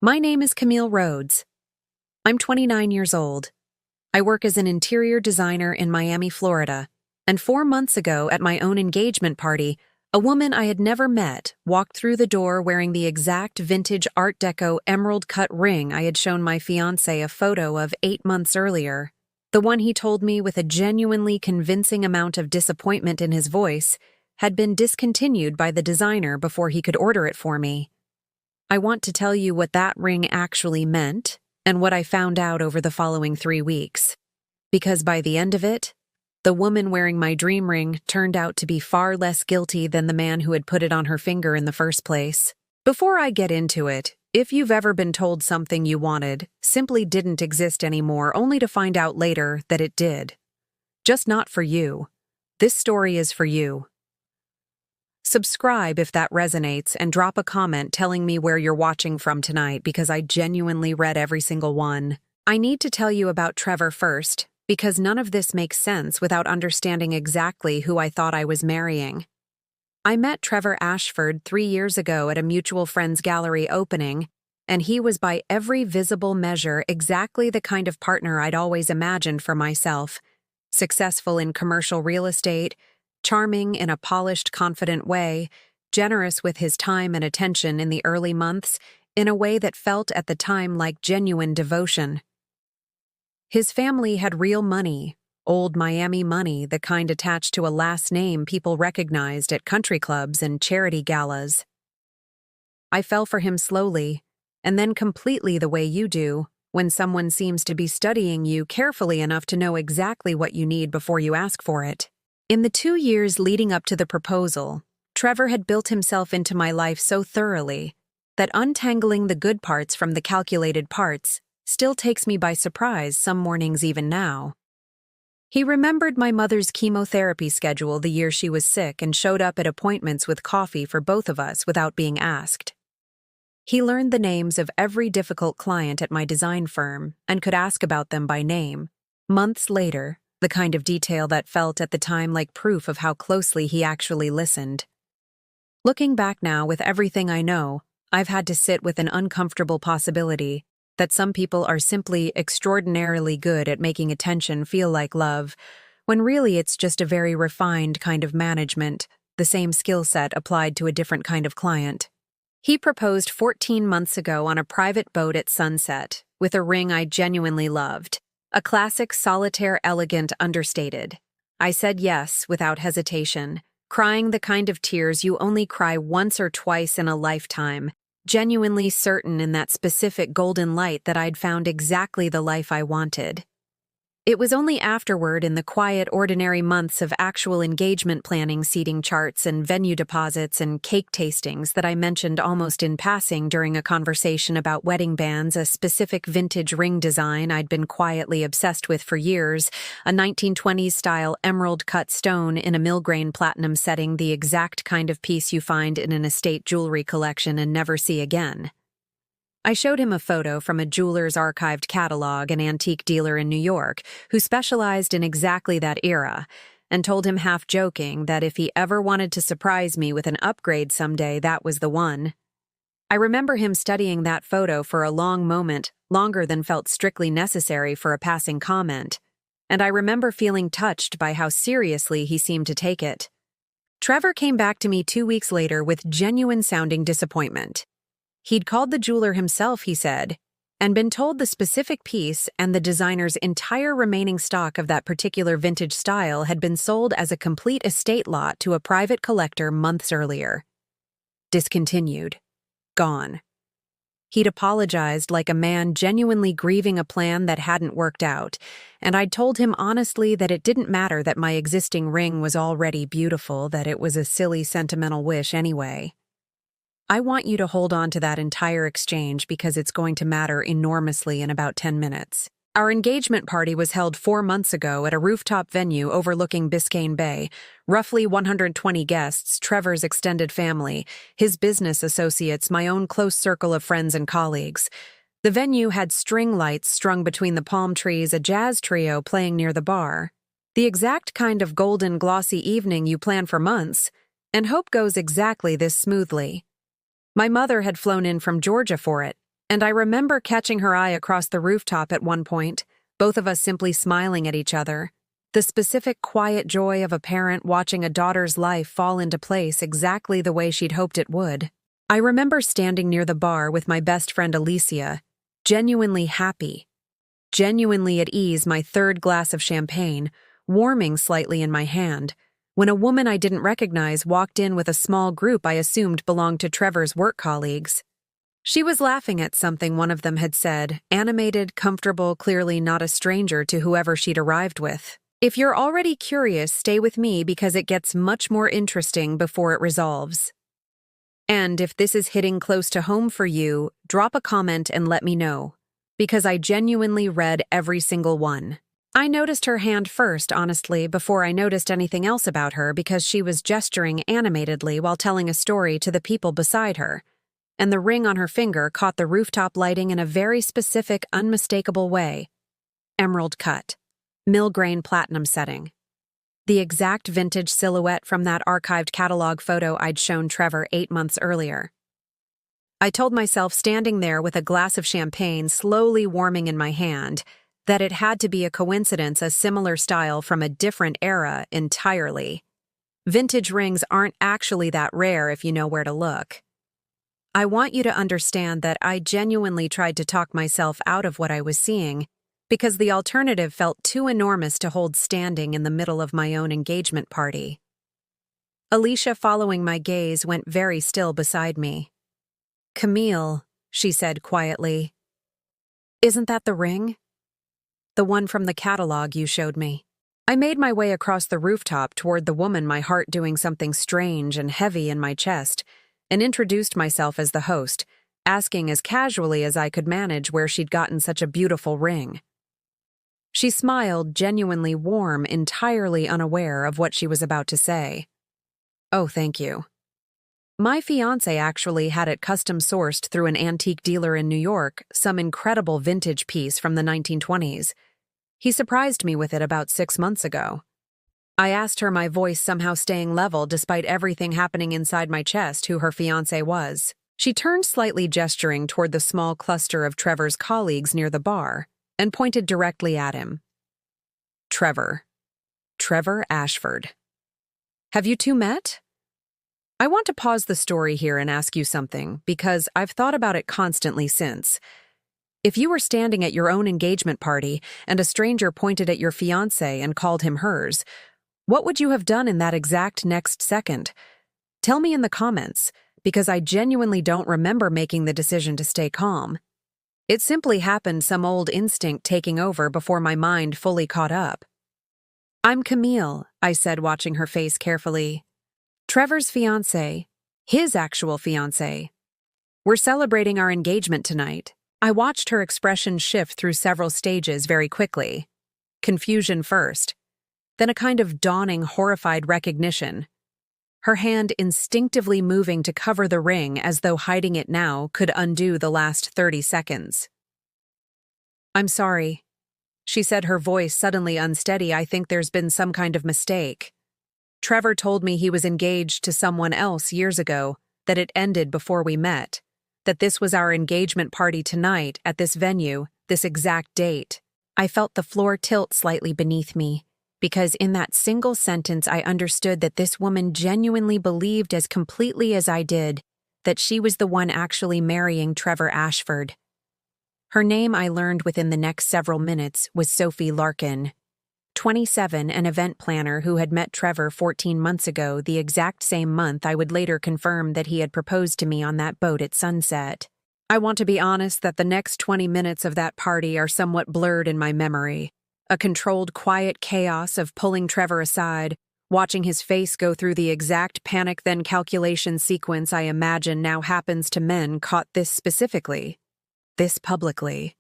My name is Camille Rhodes. I'm 29 years old. I work as an interior designer in Miami, Florida, and 4 months ago at my own engagement party, a woman I had never met walked through the door wearing the exact vintage Art Deco emerald-cut ring I had shown my fiancé a photo of 8 months earlier. The one he told me with a genuinely convincing amount of disappointment in his voice had been discontinued by the designer before he could order it for me. I want to tell you what that ring actually meant and what I found out over the following 3 weeks. Because by the end of it, the woman wearing my dream ring turned out to be far less guilty than the man who had put it on her finger in the first place. Before I get into it, if you've ever been told something you wanted simply didn't exist anymore only to find out later that it did, just not for you, this story is for you. Subscribe if that resonates and drop a comment telling me where you're watching from tonight because I genuinely read every single one. I need to tell you about Trevor first because none of this makes sense without understanding exactly who I thought I was marrying. I met Trevor Ashford 3 years ago at a mutual friend's gallery opening, and he was by every visible measure exactly the kind of partner I'd always imagined for myself. Successful in commercial real estate, charming in a polished, confident way, generous with his time and attention in the early months, in a way that felt at the time like genuine devotion. His family had real money, old Miami money, the kind attached to a last name people recognized at country clubs and charity galas. I fell for him slowly, and then completely the way you do, when someone seems to be studying you carefully enough to know exactly what you need before you ask for it. In the 2 years leading up to the proposal, Trevor had built himself into my life so thoroughly that untangling the good parts from the calculated parts still takes me by surprise some mornings even now. He remembered my mother's chemotherapy schedule the year she was sick and showed up at appointments with coffee for both of us without being asked. He learned the names of every difficult client at my design firm and could ask about them by name. Months later, the kind of detail that felt at the time like proof of how closely he actually listened. Looking back now with everything I know, I've had to sit with an uncomfortable possibility that some people are simply extraordinarily good at making attention feel like love, when really it's just a very refined kind of management, the same skill set applied to a different kind of client. He proposed 14 months ago on a private boat at sunset, with a ring I genuinely loved. A classic solitaire elegant understated. I said yes without hesitation, crying the kind of tears you only cry once or twice in a lifetime, genuinely certain in that specific golden light that I'd found exactly the life I wanted. It was only afterward, in the quiet, ordinary months of actual engagement planning, seating charts and venue deposits and cake tastings, that I mentioned almost in passing during a conversation about wedding bands a specific vintage ring design I'd been quietly obsessed with for years, a 1920s-style emerald-cut stone in a mil-grain platinum setting, the exact kind of piece you find in an estate jewelry collection and never see again. I showed him a photo from a jeweler's archived catalog, an antique dealer in New York, who specialized in exactly that era, and told him half-joking that if he ever wanted to surprise me with an upgrade someday, that was the one. I remember him studying that photo for a long moment, longer than felt strictly necessary for a passing comment, and I remember feeling touched by how seriously he seemed to take it. Trevor came back to me 2 weeks later with genuine-sounding disappointment. He'd called the jeweler himself, he said, and been told the specific piece and the designer's entire remaining stock of that particular vintage style had been sold as a complete estate lot to a private collector months earlier. Discontinued. Gone. He'd apologized like a man genuinely grieving a plan that hadn't worked out, and I'd told him honestly that it didn't matter that my existing ring was already beautiful, that it was a silly sentimental wish anyway. I want you to hold on to that entire exchange because it's going to matter enormously in about 10 minutes. Our engagement party was held 4 months ago at a rooftop venue overlooking Biscayne Bay. Roughly 120 guests, Trevor's extended family, his business associates, my own close circle of friends and colleagues. The venue had string lights strung between the palm trees, a jazz trio playing near the bar. The exact kind of golden, glossy evening you plan for months, and hope goes exactly this smoothly. My mother had flown in from Georgia for it, And I remember catching her eye across the rooftop at one point, both of us simply smiling at each other. The specific quiet joy of a parent watching a daughter's life fall into place exactly the way she'd hoped it would. I remember standing near the bar with my best friend Alicia, genuinely happy, genuinely at ease, my third glass of champagne, warming slightly in my hand, when a woman I didn't recognize walked in with a small group I assumed belonged to Trevor's work colleagues. She was laughing at something one of them had said, animated, comfortable, clearly not a stranger to whoever she'd arrived with. If you're already curious, stay with me because it gets much more interesting before it resolves. And if this is hitting close to home for you, drop a comment and let me know, because I genuinely read every single one. I noticed her hand first, honestly, before I noticed anything else about her because she was gesturing animatedly while telling a story to the people beside her, and the ring on her finger caught the rooftop lighting in a very specific, unmistakable way. Emerald cut. Mill-grain platinum setting. The exact vintage silhouette from that archived catalog photo I'd shown Trevor 8 months earlier. I told myself, standing there with a glass of champagne slowly warming in my hand, that it had to be a coincidence, a similar style from a different era entirely. Vintage rings aren't actually that rare if you know where to look. I want you to understand that I genuinely tried to talk myself out of what I was seeing, because the alternative felt too enormous to hold standing in the middle of my own engagement party. Alicia, following my gaze, went very still beside me. "Camille," she said quietly, "isn't that the ring? The one from the catalog you showed me." I made my way across the rooftop toward the woman, my heart doing something strange and heavy in my chest, and introduced myself as the host, asking as casually as I could manage where she'd gotten such a beautiful ring. She smiled, genuinely warm, entirely unaware of what she was about to say. "Oh, thank you. My fiancé actually had it custom sourced through an antique dealer in New York, some incredible vintage piece from the 1920s. He surprised me with it about 6 months ago." I asked her, my voice somehow staying level despite everything happening inside my chest, who her fiancé was. She turned slightly, gesturing toward the small cluster of Trevor's colleagues near the bar, and pointed directly at him. "Trevor. Trevor Ashford. Have you two met?" I want to pause the story here and ask you something, because I've thought about it constantly since. If you were standing at your own engagement party and a stranger pointed at your fiancé and called him hers, what would you have done in that exact next second? Tell me in the comments, because I genuinely don't remember making the decision to stay calm. It simply happened, some old instinct taking over before my mind fully caught up. "I'm Camille," I said, watching her face carefully. "Trevor's fiancé. His actual fiancé. We're celebrating our engagement tonight." I watched her expression shift through several stages very quickly. Confusion first, then a kind of dawning, horrified recognition. Her hand instinctively moving to cover the ring as though hiding it now could undo the last 30 seconds. "I'm sorry," she said, her voice suddenly unsteady. "I think there's been some kind of mistake. Trevor told me he was engaged to someone else years ago, that it ended before we met, that this was our engagement party tonight at this venue, this exact date." I felt the floor tilt slightly beneath me, because in that single sentence I understood that this woman genuinely believed as completely as I did that she was the one actually marrying Trevor Ashford. Her name, I learned within the next several minutes, was Sophie Larkin, 27, an event planner who had met Trevor 14 months ago, the exact same month I would later confirm that he had proposed to me on that boat at sunset. I want to be honest that the next 20 minutes of that party are somewhat blurred in my memory. A controlled, quiet chaos of pulling Trevor aside, watching his face go through the exact panic then calculation sequence I imagine now happens to men caught this specifically, this publicly.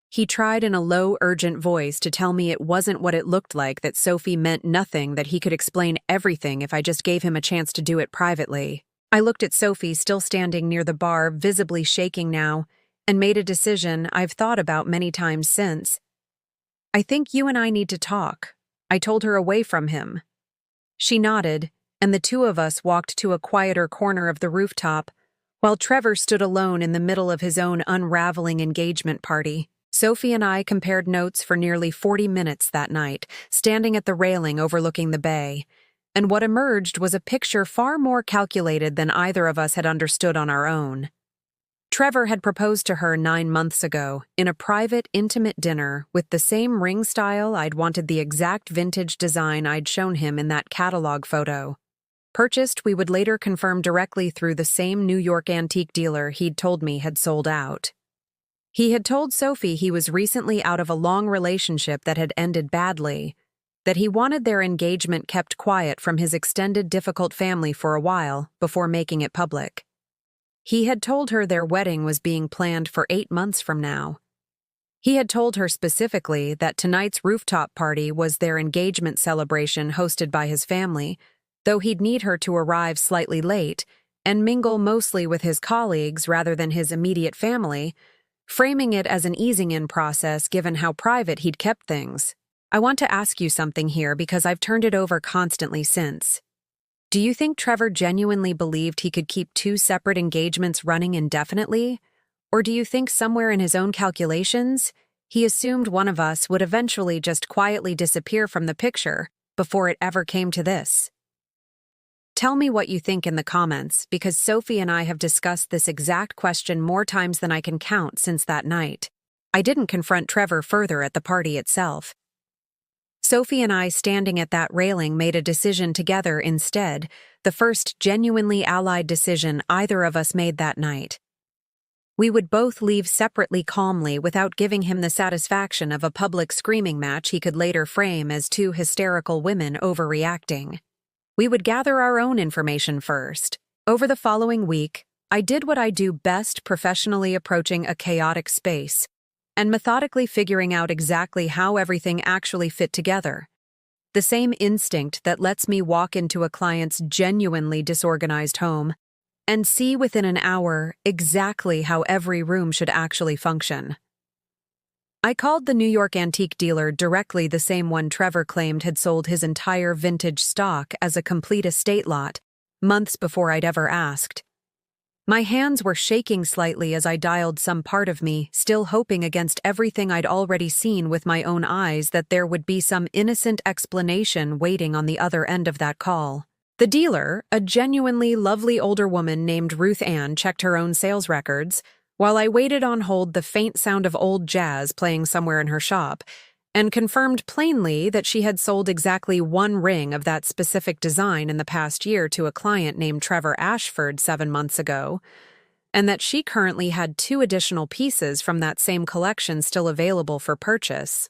He tried in a low, urgent voice to tell me it wasn't what it looked like, that Sophie meant nothing, that he could explain everything if I just gave him a chance to do it privately. I looked at Sophie, still standing near the bar, visibly shaking now, and made a decision I've thought about many times since. "I think you and I need to talk," I told her, away from him. She nodded, and the two of us walked to a quieter corner of the rooftop, While Trevor stood alone in the middle of his own unraveling engagement party, Sophie and I compared notes for nearly 40 minutes that night, standing at the railing overlooking the bay. And what emerged was a picture far more calculated than either of us had understood on our own. Trevor had proposed to her 9 months ago, in a private, intimate dinner with the same ring style I'd wanted, the exact vintage design I'd shown him in that catalog photo. Purchased, we would later confirm, directly through the same New York antique dealer he'd told me had sold out. He had told Sophie he was recently out of a long relationship that had ended badly, that he wanted their engagement kept quiet from his extended, difficult family for a while before making it public. He had told her their wedding was being planned for 8 months from now. He had told her specifically that tonight's rooftop party was their engagement celebration hosted by his family, though he'd need her to arrive slightly late and mingle mostly with his colleagues rather than his immediate family, framing it as an easing-in process given how private he'd kept things. I want to ask you something here because I've turned it over constantly since. Do you think Trevor genuinely believed he could keep 2 separate engagements running indefinitely? Or do you think somewhere in his own calculations, he assumed one of us would eventually just quietly disappear from the picture before it ever came to this? Tell me what you think in the comments, because Sophie and I have discussed this exact question more times than I can count since that night. I didn't confront Trevor further at the party itself. Sophie and I, standing at that railing, made a decision together instead, the first genuinely allied decision either of us made that night. We would both leave separately calmly without giving him the satisfaction of a public screaming match he could later frame as 2 hysterical women overreacting. We would gather our own information first. Over the following week, I did what I do best, professionally approaching a chaotic space and methodically figuring out exactly how everything actually fit together. The same instinct that lets me walk into a client's genuinely disorganized home and see within an hour exactly how every room should actually function. I called the New York antique dealer, directly the same one Trevor claimed had sold his entire vintage stock as a complete estate lot, months before I'd ever asked. My hands were shaking slightly as I dialed, some part of me still hoping against everything I'd already seen with my own eyes that there would be some innocent explanation waiting on the other end of that call. The dealer, a genuinely lovely older woman named Ruth Ann, checked her own sales records, while I waited on hold, the faint sound of old jazz playing somewhere in her shop, and confirmed plainly that she had sold exactly 1 ring of that specific design in the past year to a client named Trevor Ashford 7 months ago, and that she currently had 2 additional pieces from that same collection still available for purchase.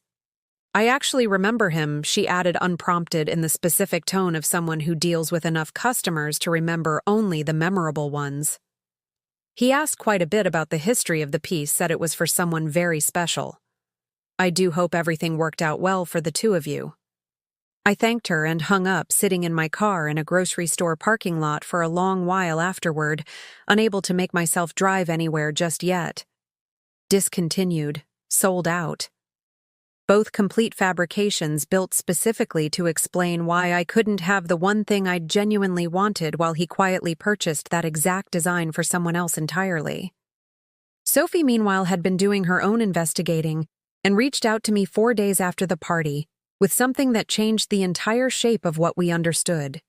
I actually remember him, she added unprompted, in the specific tone of someone who deals with enough customers to remember only the memorable ones. He asked quite a bit about the history of the piece, said it was for someone very special. I do hope everything worked out well for the 2 of you. I thanked her and hung up, sitting in my car in a grocery store parking lot for a long while afterward, unable to make myself drive anywhere just yet. Discontinued, sold out. Both complete fabrications built specifically to explain why I couldn't have the one thing I genuinely wanted while he quietly purchased that exact design for someone else entirely. Sophie, meanwhile, had been doing her own investigating and reached out to me 4 days after the party with something that changed the entire shape of what we understood.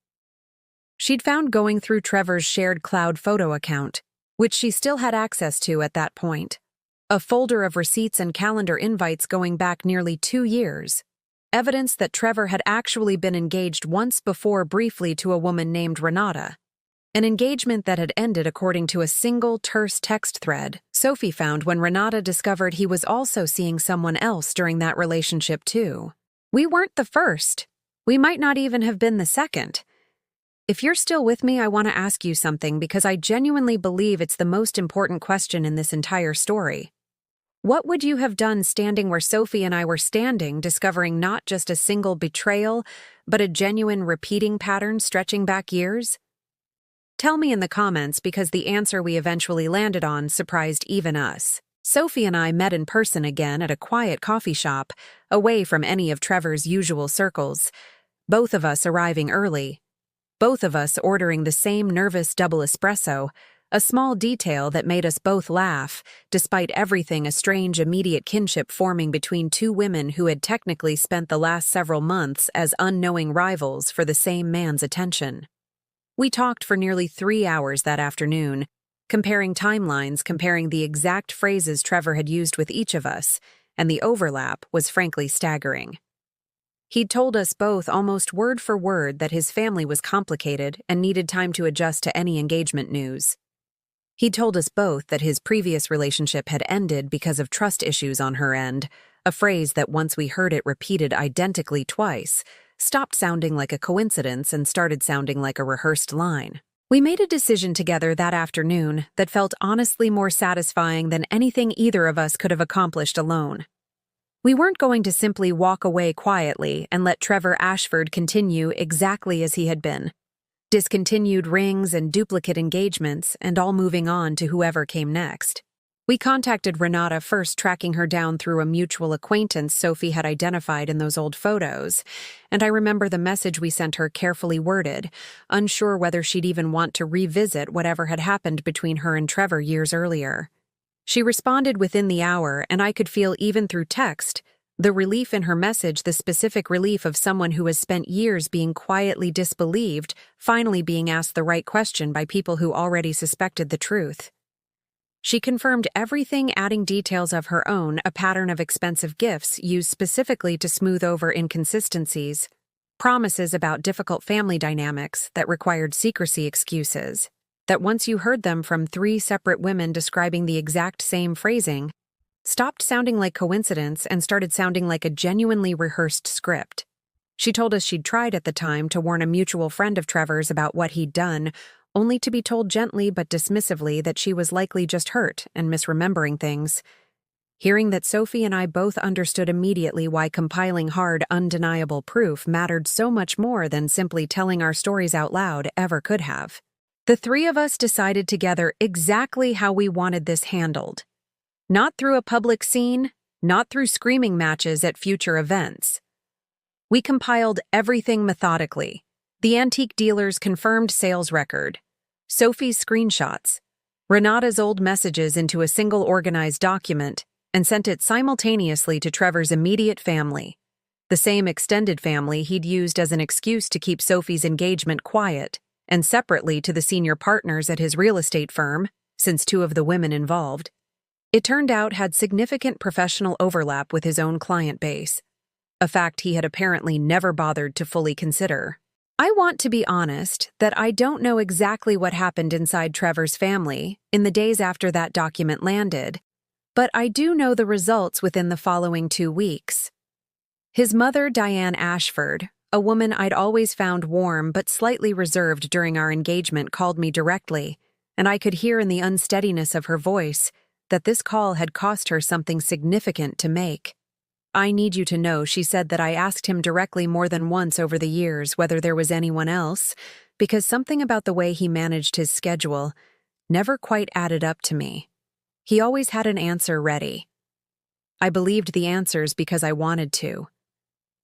She'd found, going through Trevor's shared cloud photo account, which she still had access to at that point, a folder of receipts and calendar invites going back nearly 2 years, evidence that Trevor had actually been engaged once before briefly to a woman named Renata, an engagement that had ended according to a single terse text thread Sophie found when Renata discovered he was also seeing someone else during that relationship too. We weren't the first. We might not even have been the second. If you're still with me, I want to ask you something, because I genuinely believe it's the most important question in this entire story. What would you have done standing where Sophie and I were standing, discovering not just a single betrayal, but a genuine repeating pattern stretching back years? Tell me in the comments, because the answer we eventually landed on surprised even us. Sophie and I met in person again at a quiet coffee shop, away from any of Trevor's usual circles, both of us arriving early, both of us ordering the same nervous double espresso, a small detail that made us both laugh, despite everything a strange immediate kinship forming between two women who had technically spent the last several months as unknowing rivals for the same man's attention. We talked for nearly 3 hours that afternoon, comparing timelines, comparing the exact phrases Trevor had used with each of us, and the overlap was frankly staggering. He'd told us both almost word for word that his family was complicated and needed time to adjust to any engagement news. He'd told us both that his previous relationship had ended because of trust issues on her end, a phrase that once we heard it repeated identically twice, stopped sounding like a coincidence and started sounding like a rehearsed line. We made a decision together that afternoon that felt honestly more satisfying than anything either of us could have accomplished alone. We weren't going to simply walk away quietly and let Trevor Ashford continue exactly as he had been. Discontinued rings and duplicate engagements, and all moving on to whoever came next. We contacted Renata first, tracking her down through a mutual acquaintance Sophie had identified in those old photos, and I remember the message we sent her carefully worded, unsure whether she'd even want to revisit whatever had happened between her and Trevor years earlier. She responded within the hour, and I could feel even through text the relief in her message, the specific relief of someone who has spent years being quietly disbelieved, finally being asked the right question by people who already suspected the truth. She confirmed everything, adding details of her own, a pattern of expensive gifts used specifically to smooth over inconsistencies, promises about difficult family dynamics that required secrecy excuses, that once you heard them from 3 separate women describing the exact same phrasing, stopped sounding like coincidence and started sounding like a genuinely rehearsed script. She told us she'd tried at the time to warn a mutual friend of Trevor's about what he'd done, only to be told gently but dismissively that she was likely just hurt and misremembering things. Hearing that Sophie and I both understood immediately why compiling hard, undeniable proof mattered so much more than simply telling our stories out loud ever could have. The 3 of us decided together exactly how we wanted this handled. Not through a public scene, not through screaming matches at future events. We compiled everything methodically. The antique dealer's confirmed sales record, Sophie's screenshots, Renata's old messages into a single organized document, and sent it simultaneously to Trevor's immediate family, the same extended family he'd used as an excuse to keep Sophie's engagement quiet, and separately to the senior partners at his real estate firm, since 2 of the women involved. It turned out had significant professional overlap with his own client base, a fact he had apparently never bothered to fully consider. I want to be honest that I don't know exactly what happened inside Trevor's family in the days after that document landed, but I do know the results within the following 2 weeks. His mother, Diane Ashford, a woman I'd always found warm but slightly reserved during our engagement, called me directly, and I could hear in the unsteadiness of her voice that this call had cost her something significant to make. "I need you to know," she said, "that I asked him directly more than once over the years whether there was anyone else, because something about the way he managed his schedule never quite added up to me. He always had an answer ready. I believed the answers because I wanted to."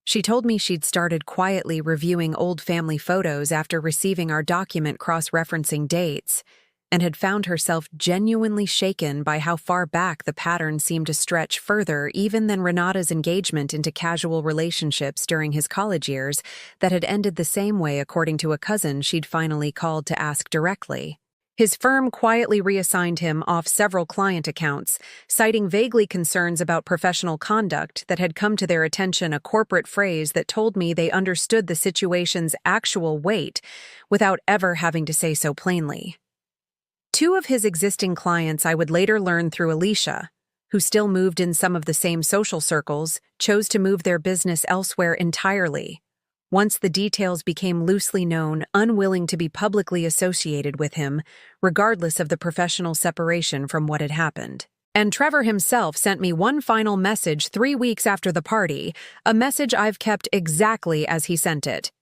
She told me she'd started quietly reviewing old family photos after receiving our document cross-referencing dates, and had found herself genuinely shaken by how far back the pattern seemed to stretch, further even than Renata's engagement into casual relationships during his college years that had ended the same way, according to a cousin she'd finally called to ask directly. His firm quietly reassigned him off several client accounts, citing vaguely concerns about professional conduct that had come to their attention, a corporate phrase that told me they understood the situation's actual weight without ever having to say so plainly. 2 of his existing clients, I would later learn through Alicia, who still moved in some of the same social circles, chose to move their business elsewhere entirely, once the details became loosely known, unwilling to be publicly associated with him, regardless of the professional separation from what had happened. And Trevor himself sent me one final message 3 weeks after the party, a message I've kept exactly as he sent it.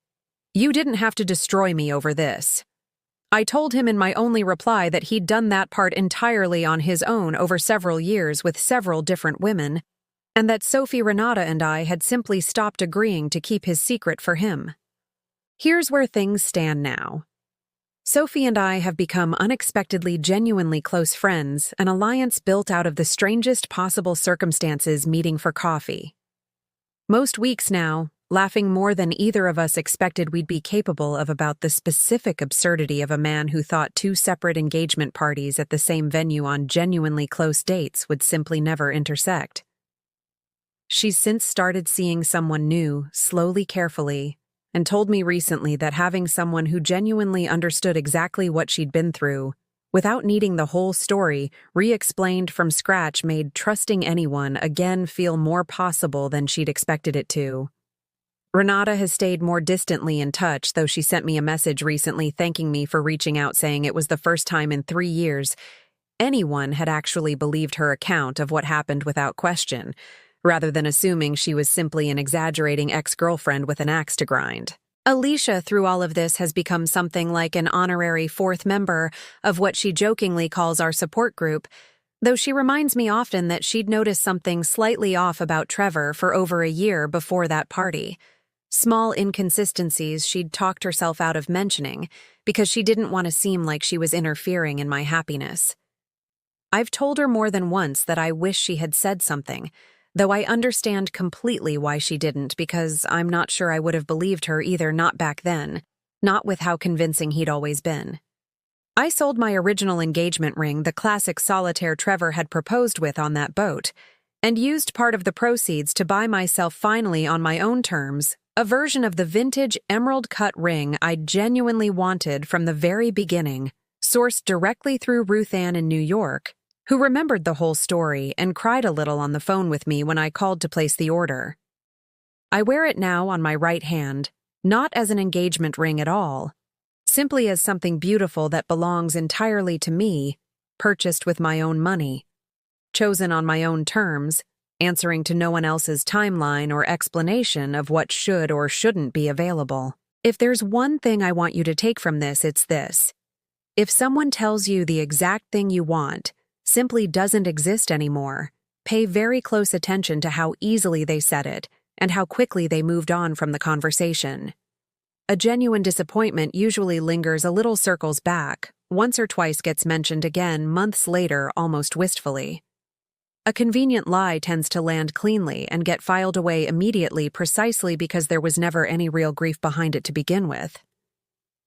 "You didn't have to destroy me over this." I told him in my only reply that he'd done that part entirely on his own over several years with several different women, and that Sophie, Renata, and I had simply stopped agreeing to keep his secret for him. Here's where things stand now. Sophie and I have become unexpectedly genuinely close friends, an alliance built out of the strangest possible circumstances meeting for coffee. Most weeks now, laughing more than either of us expected we'd be capable of about the specific absurdity of a man who thought two separate engagement parties at the same venue on genuinely close dates would simply never intersect. She's since started seeing someone new, slowly, carefully, and told me recently that having someone who genuinely understood exactly what she'd been through, without needing the whole story, re-explained from scratch made trusting anyone again feel more possible than she'd expected it to. Renata has stayed more distantly in touch, though she sent me a message recently thanking me for reaching out, saying it was the first time in 3 years anyone had actually believed her account of what happened without question, rather than assuming she was simply an exaggerating ex-girlfriend with an axe to grind. Alicia, through all of this, has become something like an honorary fourth member of what she jokingly calls our support group, though she reminds me often that she'd noticed something slightly off about Trevor for over a year before that party. Small inconsistencies she'd talked herself out of mentioning because she didn't want to seem like she was interfering in my happiness. I've told her more than once that I wish she had said something, though I understand completely why she didn't, because I'm not sure I would have believed her either, not back then, not with how convincing he'd always been. I sold my original engagement ring, the classic solitaire Trevor had proposed with on that boat, and used part of the proceeds to buy myself finally on my own terms a version of the vintage emerald-cut ring I genuinely wanted from the very beginning, sourced directly through Ruth Ann in New York, who remembered the whole story and cried a little on the phone with me when I called to place the order. I wear it now on my right hand, not as an engagement ring at all, simply as something beautiful that belongs entirely to me, purchased with my own money, chosen on my own terms, answering to no one else's timeline or explanation of what should or shouldn't be available. If there's one thing I want you to take from this, it's this. If someone tells you the exact thing you want simply doesn't exist anymore, pay very close attention to how easily they said it and how quickly they moved on from the conversation. A genuine disappointment usually lingers a little, circles back, once or twice gets mentioned again months later almost wistfully. A convenient lie tends to land cleanly and get filed away immediately precisely because there was never any real grief behind it to begin with.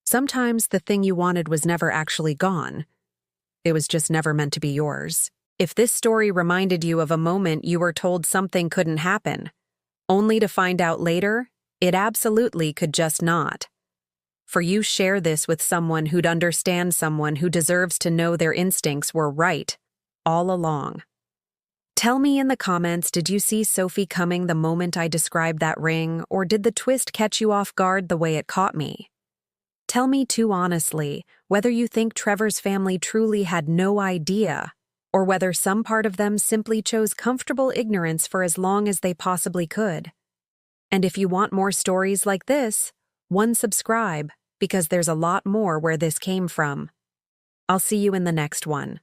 Sometimes the thing you wanted was never actually gone. It was just never meant to be yours. If this story reminded you of a moment you were told something couldn't happen, only to find out later it absolutely could just not. For you share this with someone who'd understand, someone who deserves to know their instincts were right all along. Tell me in the comments, did you see Sophie coming the moment I described that ring, or did the twist catch you off guard the way it caught me? Tell me too honestly whether you think Trevor's family truly had no idea, or whether some part of them simply chose comfortable ignorance for as long as they possibly could. And if you want more stories like this, subscribe, because there's a lot more where this came from. I'll see you in the next one.